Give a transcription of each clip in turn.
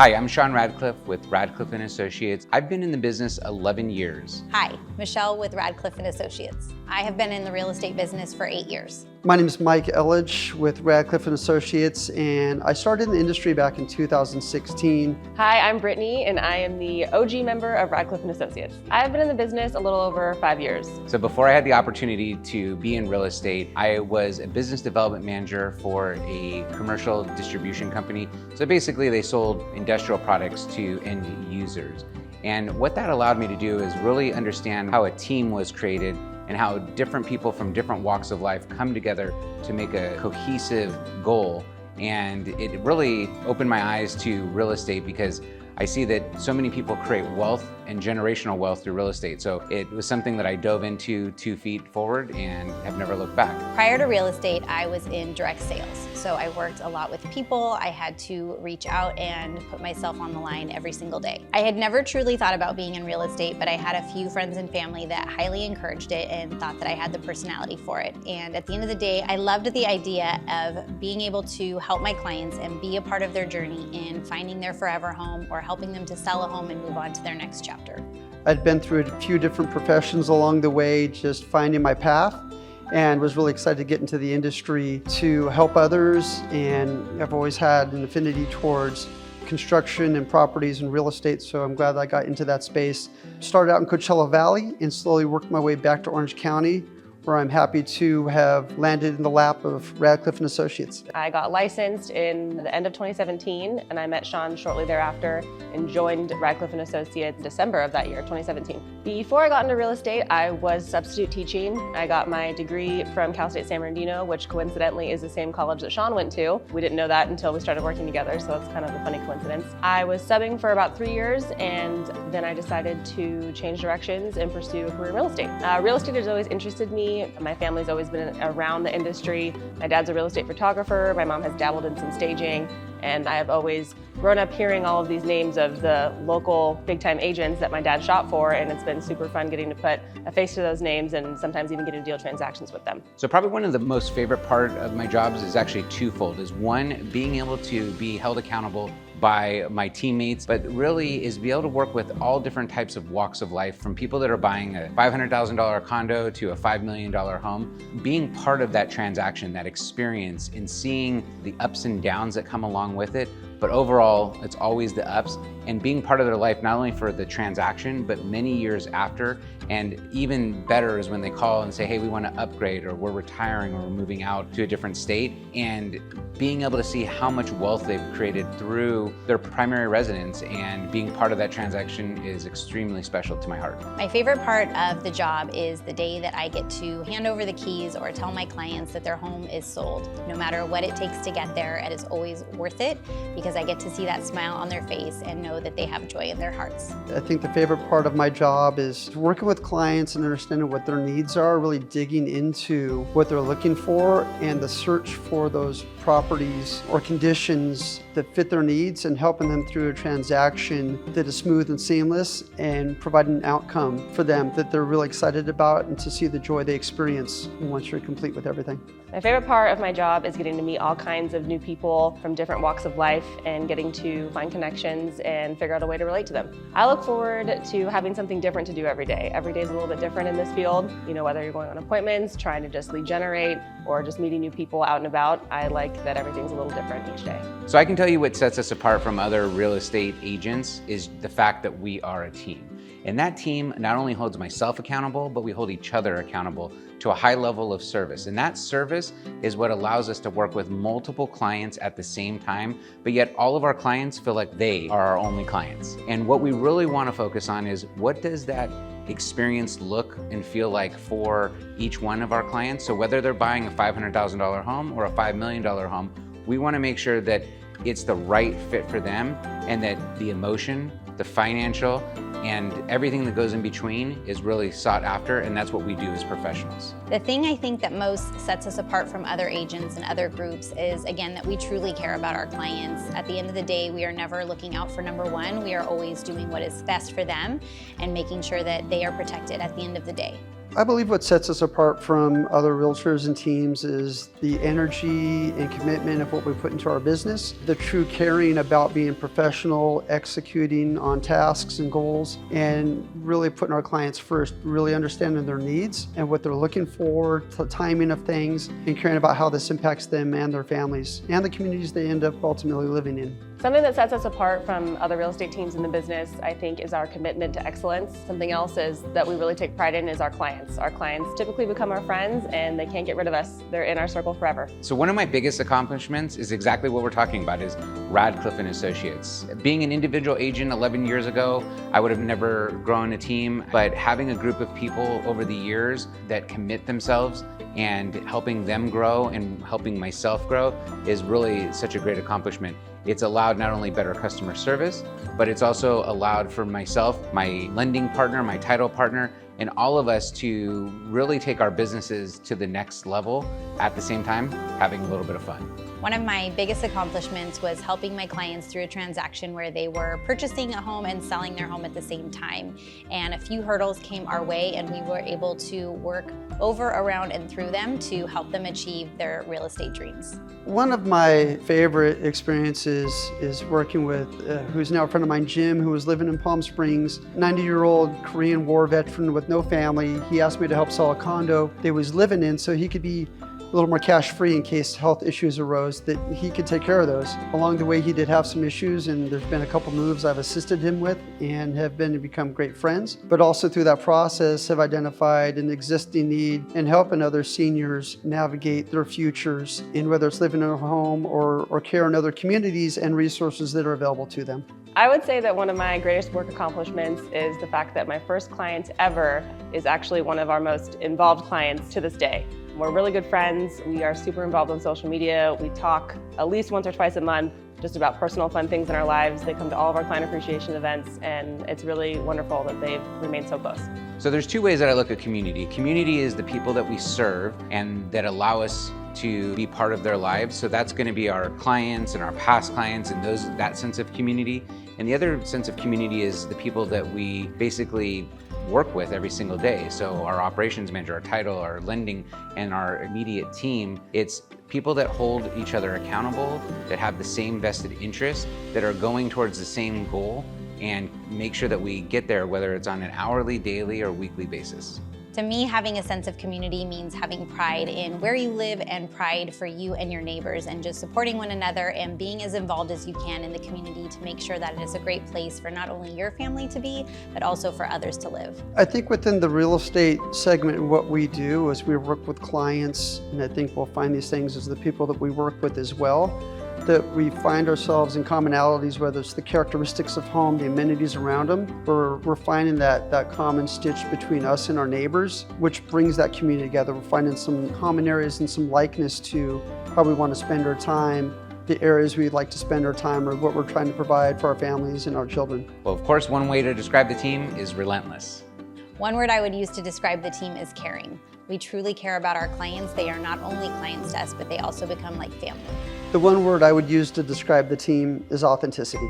Hi, I'm Shaun Radcliffe with Radcliffe Associates. I've been in the business 11 years. Hi, Michelle with Radcliffe Associates. I have been in the real estate business for 8 years. My name is Mike Elledge with Radcliffe Associates, and I started in the industry back in 2016. Hi, I'm Brittney, and I am the OG member of Radcliffe Associates. I've been in the business a little over 5 years. So before I had the opportunity to be in real estate, I was a business development manager for a commercial distribution company. So basically they sold industrial products to end users. And what that allowed me to do is really understand how a team was created and how different people from different walks of life come together to make a cohesive goal. And it really opened my eyes to real estate because I see that so many people create wealth and generational wealth through real estate. So it was something that I dove into 2 feet forward and have never looked back. Prior to real estate, I was in direct sales. So I worked a lot with people. I had to reach out and put myself on the line every single day. I had never truly thought about being in real estate, but I had a few friends and family that highly encouraged it and thought that I had the personality for it. And at the end of the day, I loved the idea of being able to help my clients and be a part of their journey in finding their forever home or helping them to sell a home and move on to their next chapter. I'd been through a few different professions along the way, just finding my path, and was really excited to get into the industry to help others. And I've always had an affinity towards construction and properties and real estate, so I'm glad I got into that space. Started out in Coachella Valley and slowly worked my way back to Orange County, where I'm happy to have landed in the lap of Radcliffe Associates. I got licensed in the end of 2017, and I met Shaun shortly thereafter and joined Radcliffe Associates in December of that year, 2017. Before I got into real estate, I was substitute teaching. I got my degree from Cal State San Bernardino, which coincidentally is the same college that Shaun went to. We didn't know that until we started working together, so it's kind of a funny coincidence. I was subbing for about 3 years, and then I decided to change directions and pursue a career in real estate. Real estate has always interested me. My family's always been around the industry. My dad's a real estate photographer. My mom has dabbled in some staging. And I have always grown up hearing all of these names of the local big-time agents that my dad shop for, and it's been super fun getting to put a face to those names and sometimes even getting to deal transactions with them. So probably one of the most favorite part of my jobs is actually twofold. Is one, being able to be held accountable by my teammates, but really is be able to work with all different types of walks of life, from people that are buying a $500,000 condo to a $5 million home. Being part of that transaction, that experience, and seeing the ups and downs that come along with it, but overall, it's always the ups, and being part of their life, not only for the transaction, but many years after. And even better is when they call and say, hey, we want to upgrade, or we're retiring, or we're moving out to a different state, and being able to see how much wealth they've created through their primary residence and being part of that transaction is extremely special to my heart. My favorite part of the job is the day that I get to hand over the keys or tell my clients that their home is sold. No matter what it takes to get there, it is always worth it because I get to see that smile on their face and know that they have joy in their hearts. I think the favorite part of my job is working with clients and understanding what their needs are, really digging into what they're looking for and the search for those properties or conditions that fit their needs, and helping them through a transaction that is smooth and seamless and providing an outcome for them that they're really excited about, and to see the joy they experience once you're complete with everything. My favorite part of my job is getting to meet all kinds of new people from different walks of life and getting to find connections and figure out a way to relate to them. I look forward to having something different to do every day. Every day is a little bit different in this field. You know, whether you're going on appointments, trying to just lead generate, or just meeting new people out and about, I like that everything's a little different each day. So I can tell you what sets us apart from other real estate agents is the fact that we are a team. And that team not only holds myself accountable, but we hold each other accountable to a high level of service. And that service is what allows us to work with multiple clients at the same time, but yet all of our clients feel like they are our only clients. And what we really want to focus on is, what does that experience look and feel like for each one of our clients? So whether they're buying a $500,000 home or a $5 million home, we want to make sure that it's the right fit for them, and that the emotion, the financial, and everything that goes in between is really sought after, and that's what we do as professionals. The thing I think that most sets us apart from other agents and other groups is, again, that we truly care about our clients. At the end of the day, we are never looking out for number one. We are always doing what is best for them and making sure that they are protected at the end of the day. I believe what sets us apart from other realtors and teams is the energy and commitment of what we put into our business, the true caring about being professional, executing on tasks and goals, and really putting our clients first, really understanding their needs and what they're looking for, the timing of things, and caring about how this impacts them and their families and the communities they end up ultimately living in. Something that sets us apart from other real estate teams in the business, I think, is our commitment to excellence. Something else is that we really take pride in is our clients. Our clients typically become our friends and they can't get rid of us. They're in our circle forever. So one of my biggest accomplishments is exactly what we're talking about, is Radcliffe Associates. Being an individual agent 11 years ago, I would have never grown a team, but having a group of people over the years that commit themselves and helping them grow and helping myself grow is really such a great accomplishment. It's allowed not only better customer service, but it's also allowed for myself, my lending partner, my title partner, and all of us to really take our businesses to the next level at the same time, having a little bit of fun. One of my biggest accomplishments was helping my clients through a transaction where they were purchasing a home and selling their home at the same time. And a few hurdles came our way and we were able to work over, around, and through them to help them achieve their real estate dreams. One of my favorite experiences is working with, who's now a friend of mine, Jim, who was living in Palm Springs, 90-year-old Korean War veteran with no family. He asked me to help sell a condo that he was living in so he could be a little more cash free in case health issues arose, that he could take care of those. Along the way, he did have some issues, and there's been a couple moves I've assisted him with and have become great friends. But also through that process have identified an existing need in helping other seniors navigate their futures in whether it's living in a home or care in other communities and resources that are available to them. I would say that one of my greatest work accomplishments is the fact that my first client ever is actually one of our most involved clients to this day. We're really good friends. We are super involved on social media. We talk at least once or twice a month just about personal fun things in our lives. They come to all of our client appreciation events, and it's really wonderful that they've remained so close. So there's two ways that I look at community. Community is the people that we serve and that allow us to be part of their lives. So that's going to be our clients and our past clients and that sense of community. And the other sense of community is the people that we basically work with every single day. So our operations manager, our title, our lending, and our immediate team, it's people that hold each other accountable, that have the same vested interest, that are going towards the same goal, and make sure that we get there, whether it's on an hourly, daily, or weekly basis. To me, having a sense of community means having pride in where you live and pride for you and your neighbors, and just supporting one another and being as involved as you can in the community to make sure that it is a great place for not only your family to be, but also for others to live. I think within the real estate segment, what we do is we work with clients, and I think we'll find these things as the people that we work with as well, that we find ourselves in commonalities, whether it's the characteristics of home, the amenities around them. We're finding that common stitch between us and our neighbors, which brings that community together. We're finding some common areas and some likeness to how we want to spend our time, the areas we'd like to spend our time, or what we're trying to provide for our families and our children. Well, of course, one way to describe the team is relentless. One word I would use to describe the team is caring. We truly care about our clients. They are not only clients to us, but they also become like family. The one word I would use to describe the team is authenticity.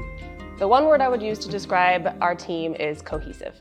The one word I would use to describe our team is cohesive.